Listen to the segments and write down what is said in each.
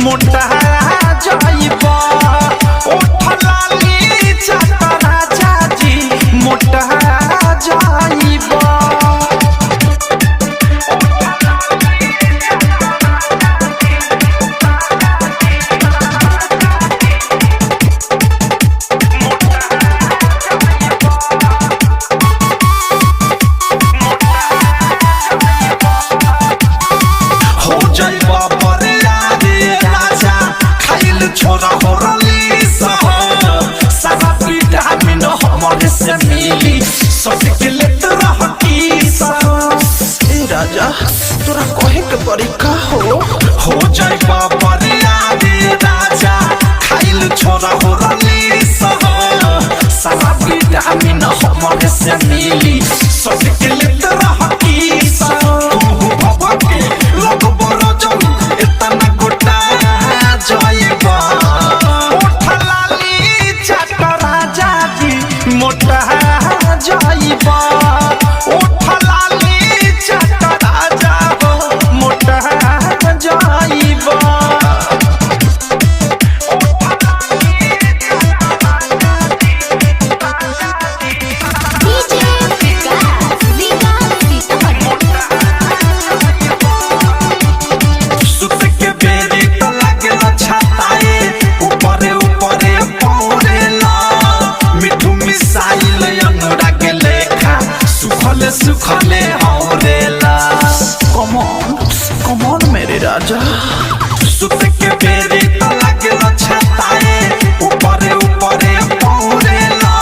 मोटा जाइबा ओठलाली चटरा जाजी मोटा जाइबा हो जाइबा छोरा हो रली सारा विटामिन हमारे से मिली सबके लेत रहती ए राजा तोरा कहे के तरीका हो जाए बाबा रे राजा खाइल छोरा हो रली सारा विटामिन हमारे से मिली सबके लेत रहती तू बाबा के लोग बड़ा जम इतना गोटा जाइबा ओठलाली चटरा जाजी मोटा जाइबा ओठलाली चटरा जाबो मोटा जाइबा सुखले हौरेला कमॉन मेरे राजा सुत के बेरी तो लगे छताए ऊपरे ऊपरे पौरेला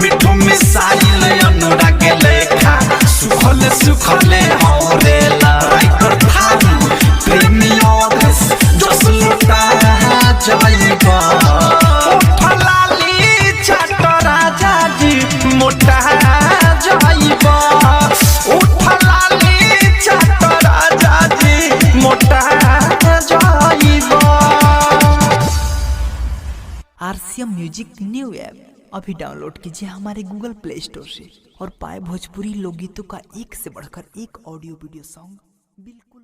मिठू मिसाइल अनुराग लेखा सुखले हौरेला राइटर थारू प्रेमियों जोश लुटा जाइबा ओठलाली चटरा जाजी मोटा जाइबा ओठलाली चटरा जाजी मोटा जाइबा। आरसीएम म्यूजिक न्यू ऐप अभी डाउनलोड कीजिए हमारे गूगल प्ले स्टोर से और पाए भोजपुरी लोकगीतों का एक से बढ़कर एक ऑडियो वीडियो सॉन्ग बिल्कुल